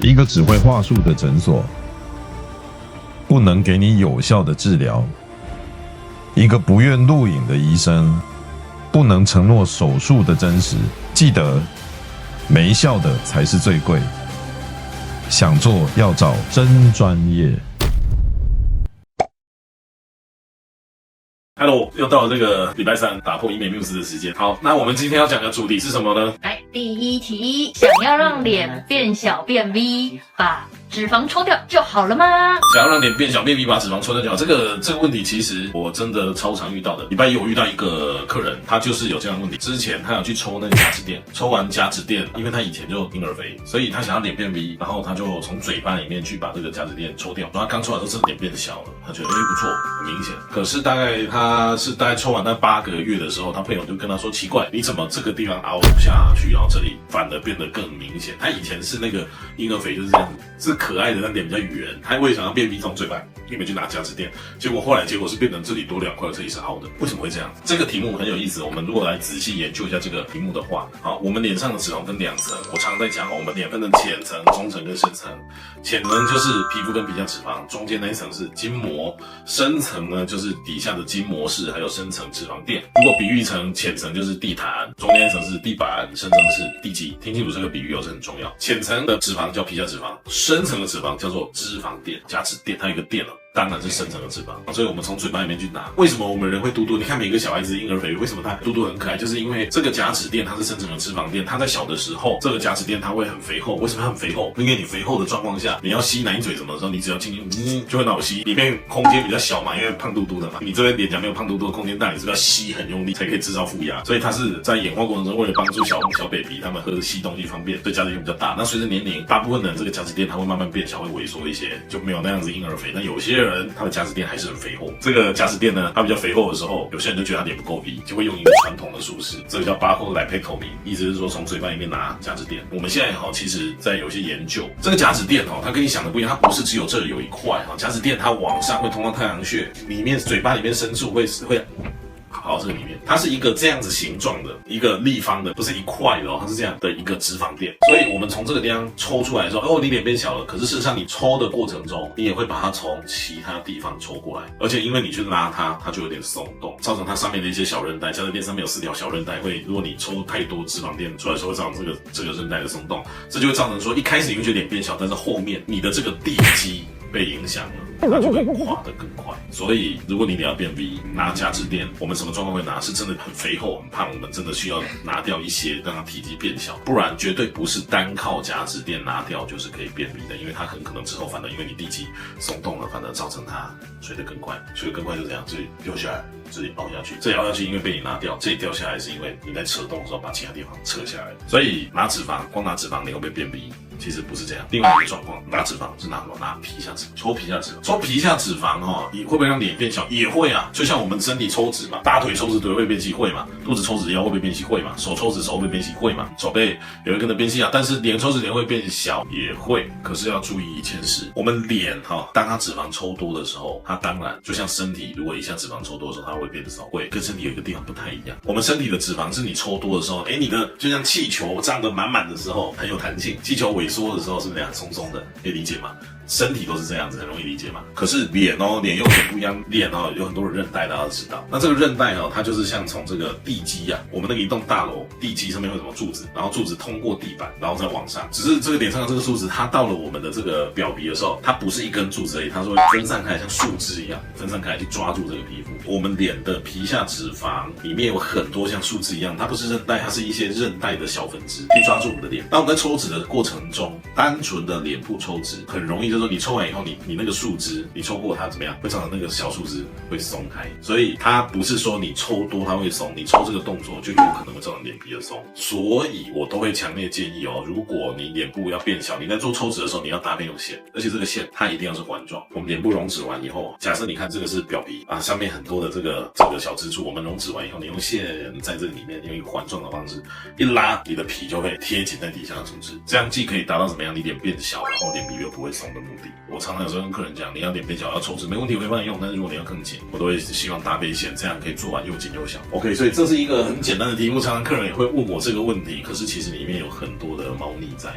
一个只会话术的诊所，不能给你有效的治疗；一个不愿录影的医生，不能承诺手术的真实。记得，没效的才是最贵。想做要找真专业。Hello， 又到了这个礼拜三打破医美缪斯的时间。好，那我们今天要讲的主题是什么呢？来，第一题，想要让脸变小变 V， 把脂肪抽掉就好了吗？想要让脸变小变 V， 把脂肪抽掉就好。这个问题其实我真的超常遇到的。礼拜一我遇到一个客人，他就是有这样的问题。之前他想去抽那个假脂垫，抽完假脂垫，因为他以前就婴儿肥，所以他想要脸变 V， 然后他就从嘴巴里面去把这个假脂垫抽掉。然后他刚抽完之后，脸变小了，他觉得不错，很明显。可是大概抽完那8个月的时候，他朋友就跟他说：“奇怪，你怎么这个地方凹下去，然后这里反而变得更明显？他以前是那个婴儿肥就是这样子，是可爱的，但脸比较圆。他为想要变 V， 从嘴巴里面去拿假脂垫，结果是变成这里多2块，这里是凹的。为什么会这样？这个题目很有意思。我们如果来仔细研究一下这个题目的话，好，我们脸上的脂肪分2层。我常在讲，我们脸分成浅层、中层跟深层。浅层就是皮肤跟皮下脂肪，中间那一层是筋膜，深层呢就是底下的筋膜室还有深层脂肪垫。如果比喻成浅层就是地毯，中间一层是地板，深层是地基。听清楚这个比喻这很重要。浅层的脂肪叫皮下脂肪，深层的脂肪叫做脂肪垫，假脂垫，它有一个垫了。当然是深层的脂肪，所以我们从嘴巴里面去拿。为什么我们人会嘟嘟？你看每个小孩子婴儿肥，为什么他嘟嘟很可爱？就是因为这个假脂垫它是深层的脂肪垫，它在小的时候，这个假脂垫它会很肥厚。为什么它很肥厚？因为你肥厚的状况下，你要吸奶嘴什么的时候，你只要轻轻就会脑吸，里面空间比较小嘛，因为胖嘟嘟的嘛。你这边脸颊没有胖嘟嘟的空间大，你是不是要吸很用力才可以制造负压？所以它是在演化过程中为了帮助小 baby 他们喝吸东西方便，所以假脂垫比较大。那随着年龄，大部分人这个假脂垫它会慢慢变小，会萎缩一些，就没有那样子婴儿肥。那有些人他的假脂垫还是很肥厚，这个假脂垫呢，它比较肥厚的时候，有些人就觉得他脸不够 V， 就会用一个传统的术式，这个叫barcode-lipectomy，意思是说从嘴巴里面拿假脂垫。我们现在其实在有些研究，这个假脂垫它跟你想的不一样，它不是只有这里有一块假脂垫它往上会通到太阳穴，里面嘴巴里面深处会跑到这个里面，它是一个这样子形状的一个立方的，不是一块的它是这样的一个脂肪垫。所以我们从这个地方抽出来的时候，你脸变小了，可是事实上你抽的过程中，你也会把它从其他地方抽过来，而且因为你去拉它，它就有点松动，造成它上面的一些小韧带，假脂垫上面有4条小韧带，如果你抽太多脂肪垫出来的时候，会造成这个韧带的松动，这就会造成说一开始你会觉得脸变小，但是后面你的这个地基被影响了，它就会垮得更快。所以如果你脸要变 V， 拿假脂垫，我们什么状况会拿？是真的很肥厚很胖，我们真的需要拿掉一些，让它体积变小，不然绝对不是单靠假脂垫拿掉就是可以变 V 的，因为它很可能之后反而因为你地基松动了，反而造成它垂得更快，垂得更快就这样，这里掉下来，这里凹下去，这里凹下去因为被你拿掉，这里掉下来是因为你在扯动的时候把其他地方扯下来，所以拿脂肪，光拿脂肪你会不会变 V？其实不是这样，另外一个状况，拿脂肪是拿什么？拿皮下脂肪，抽皮下脂肪，抽皮下脂肪你会不会让脸变小？也会啊，就像我们身体抽脂嘛，大腿抽脂腿会变细，会嘛？肚子抽脂腰会不会变细？会嘛？手抽脂手会不会变细？会嘛？手背也会跟着变细啊，但是脸抽脂脸会变小，也会。可是要注意一件事，我们脸当它脂肪抽多的时候，它当然就像身体，如果一下脂肪抽多的时候，它会变少，会跟身体有一个地方不太一样。我们身体的脂肪是你抽多的时候，你的就像气球胀得满满的时候很有弹性，气球萎缩的时候是不是这样松松的？可以理解吗？身体都是这样子，很容易理解嘛。可是脸又有点不一样，脸有很多的韧带，大家都知道。那这个韧带它就是像从这个地基我们那个一栋大楼地基上面会有什么柱子，然后柱子通过地板，然后再往上。只是这个脸上的这个柱子，它到了我们的这个表皮的时候，它不是一根柱子而已，它是会分散开来，像树枝一样分散开来去抓住这个皮肤。我们脸的皮下脂肪里面有很多像树枝一样，它不是韧带，它是一些韧带的小分支去抓住我们的脸。那我们在抽脂的过程中，单纯的脸部抽脂很容易就是说你抽完以后，你那个树枝你抽过它怎么样，会造成那个小树枝会松开，所以它不是说你抽多它会松，你抽这个动作就有可能会造成脸皮的松。所以我都会强烈建议如果你脸部要变小，你在做抽脂的时候你要搭配用线，而且这个线它一定要是环状。我们脸部溶脂完以后，假设你看这个是表皮上面很多的这个小支柱，我们溶脂完以后，你用线在这个里面用一个环状的方式一拉，你的皮就会贴紧在底下的组织，这样既可以达到怎么样，你脸变小，然后脸皮又不会松那么的。我常常有时候跟客人讲，你要脸变小要抽脂没问题，我会帮你用，但是如果你要更紧，我都会希望搭配线，这样可以做完又紧又小。OK， 所以这是一个很简单的题目，常常客人也会问我这个问题，可是其实里面有很多的猫腻在。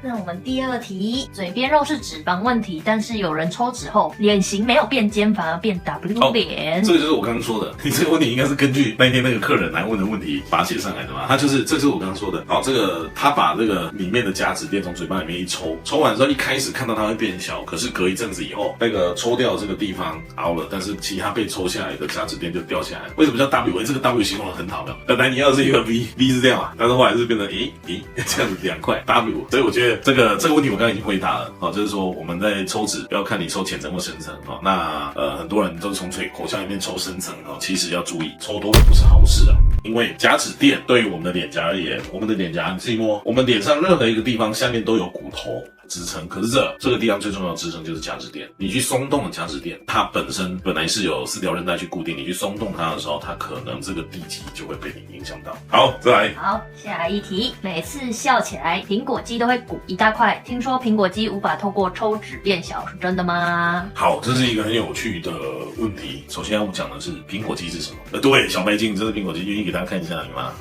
那我们第二题，嘴边肉是脂肪问题，但是有人抽脂后脸型没有变尖，反而变 W 脸。这个就是我刚刚说的，你这个问题应该是根据那天那个客人来问的问题把它写上来的嘛？他就是这就是我刚刚说的。好，这个他把这个里面的假脂垫从嘴巴里面一抽，抽完之后一开始看到它会变小，可是隔一阵子以后，那个抽掉这个地方凹了，但是其他被抽下来的假脂垫就掉下来。为什么叫 W？ 这个 W 形容的很好的，本来你要是一个 V 是这样嘛，但是后来是变成这样子2块 W， 所以我觉得这个问题我刚刚已经回答了啊，就是说我们在抽脂不要看你抽浅层或深层啊，那很多人都是从口腔里面抽深层啊，其实要注意抽多了不是好事啊，因为假脂垫对于我们的脸颊而言，我们的脸颊你自己摸，我们脸上任何一个地方下面都有骨头支撑，可是这个地方最重要的支撑就是假脂垫。你去松动的假脂垫，它本来是有4条韧带去固定，你去松动它的时候，它可能这个地基就会被你影响到。好，再来。好，下一题，每次笑起来苹果肌都会鼓一大块，听说苹果肌无法透过抽脂变小，是真的吗？好，这是一个很有趣的问题。首先要讲的是苹果肌是什么？对，小白金，这是苹果肌，愿意给大家看一下吗？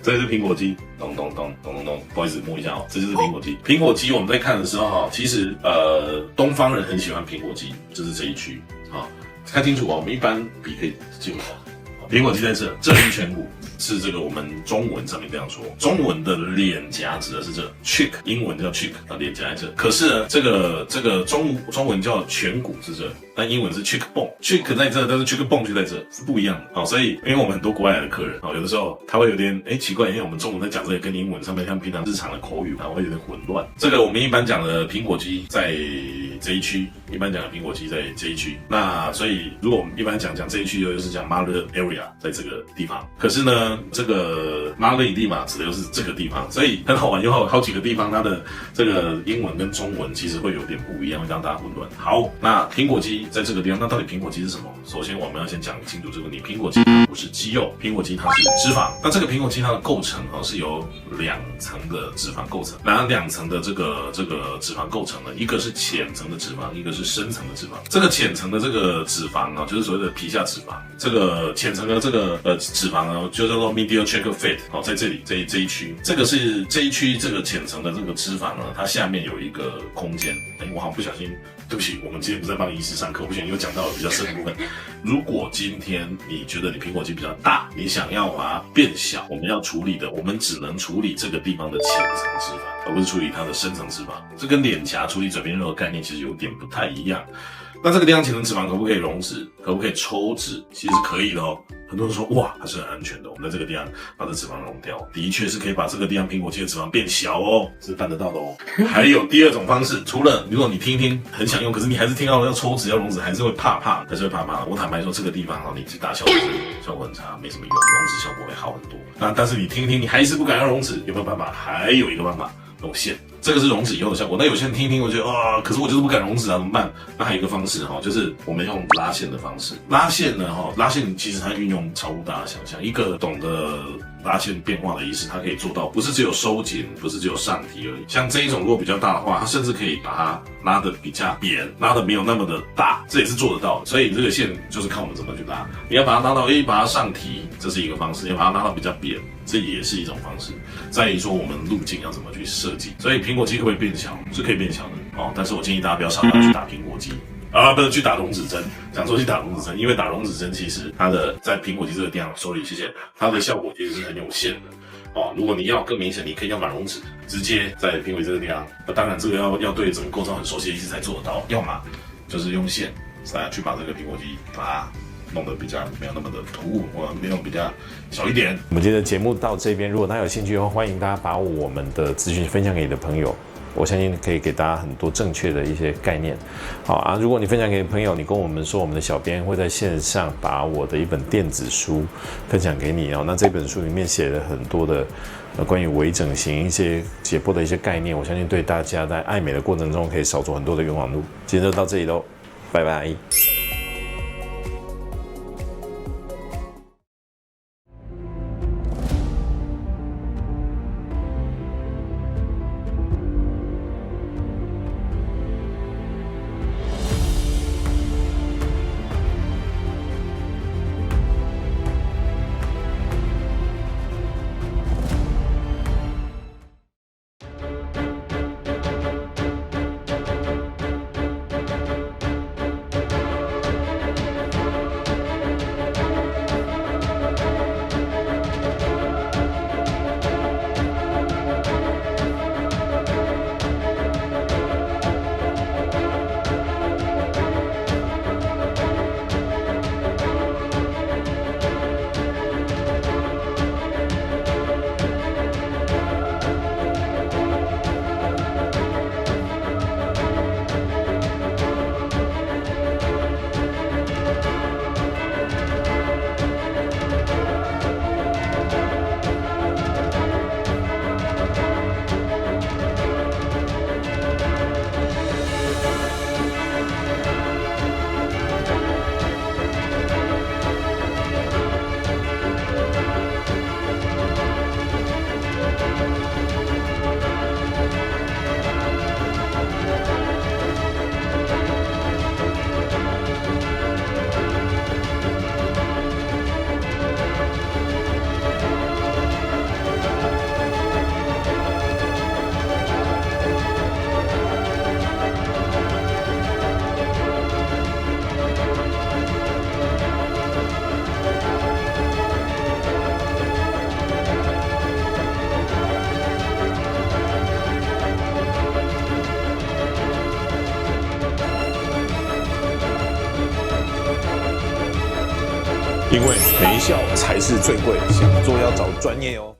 这是苹果肌，咚，不好意思，摸一下哦，这就是苹果肌。苹果肌我们在看的时候其实东方人很喜欢苹果肌，就是这一区看清楚哦，我们一般笔可以记住苹果肌在这一颧骨。是这个我们中文上面这样说，中文的脸颊指的是这 cheek， 英文叫 cheek， 脸颊在这。可是呢，这个中文叫颧骨是这，但英文是 cheekbone，cheek 在这，但是 cheekbone 就在这，是不一样的。所以因为我们很多国外来的客人有的时候他会有点奇怪，因为我们中文在讲这个跟英文上面像平常日常的口语会有点混乱。这个我们一般讲的苹果肌在这一区，一般讲的苹果肌在这一区。那所以如果我们一般讲这一区，就是讲 mother area 在这个地方。可是呢，这个 mother 地嘛，指的就是这个地方，所以很好玩，有好几个地方它的这个英文跟中文其实会有点不一样，会让大家混乱。好，那苹果肌在这个地方，那到底苹果肌是什么？首先我们要先讲清楚这个问题，苹果肌它不是肌肉，苹果肌它是脂肪。那这个苹果肌它的构成是由2层的脂肪构成，哪2层的这个脂肪构成呢？一个是浅层的脂肪，一个是深层的脂肪。这个浅层的这个脂肪就是所谓的皮下脂肪，这个浅层的这个脂肪呢，就叫做 medial cheek fat， 在这里这一区，这个是这一区这个浅层的这个脂肪呢，它下面有一个空间。我好像不小心，对不起，我们今天不是在帮医师上课，我不小心又讲到了比较深的部分。如果今天你觉得你苹果肌比较大，你想要把它变小，我们要处理的，我们只能处理这个地方的浅层脂肪，而不是处理它的深层脂肪。这跟脸颊处理嘴边肉的概念其实有点不太一样。那这个地方浅层脂肪可不可以溶脂？可不可以抽脂？其实是可以的哦。很多人说哇，它是很安全的，我们在这个地方把这脂肪溶掉，的确是可以把这个地方苹果肌的脂肪变小哦，是办得到的哦。还有第二种方式，除了如果你听一听很想用，可是你还是听到要抽脂要溶脂，还是会怕的。我坦白说，这个地方你去打消脂效果很差，没什么用，溶脂效果会好很多。那但是你听一听，你还是不敢要溶脂，有没有办法？还有一个办法，用线。这个是溶脂以后的效果。那有些人听一听，我觉得可是我就是不敢溶脂啊，怎么办？那还有一个方式就是我们用拉线的方式。拉线呢拉线其实它运用超乎大家想象。一个懂得拉线变化的医师，它可以做到不是只有收紧，不是只有上提而已。像这一种如果比较大的话，它甚至可以把它拉得比较扁，拉得没有那么的大，这也是做得到的。所以这个线就是看我们怎么去拉。你要把它拉到把它上提，这是一个方式；要把它拉到比较扁，这也是一种方式。在于说我们路径要怎么去设计。所以苹果肌可不可以变小？是可以变小的但是我建议大家不要傻傻去打苹果肌。不是去打溶脂针，讲说去打溶脂针，因为打溶脂针其实它的在苹果肌这个地方，sorry，谢谢，它的效果其实是很有限的如果你要更明显，你可以要把溶脂直接在苹果肌这个地方，当然这个要对整个构造很熟悉的医师才做得到，要么就是用线去把这个苹果肌把它弄得比较没有那么的突兀，或者没有比较小一点。我们今天的节目到这边，如果大家有兴趣的话，欢迎大家把我们的资讯分享给你的朋友。我相信可以给大家很多正确的一些概念。如果你分享给朋友，你跟我们说，我们的小编会在线上把我的一本电子书分享给你那这本书里面写了很多的关于微整形一些解剖的一些概念，我相信对大家在爱美的过程中可以少走很多的冤枉路。今天就到这里喽，拜拜。因为没效才是最贵，想做要找专业哦。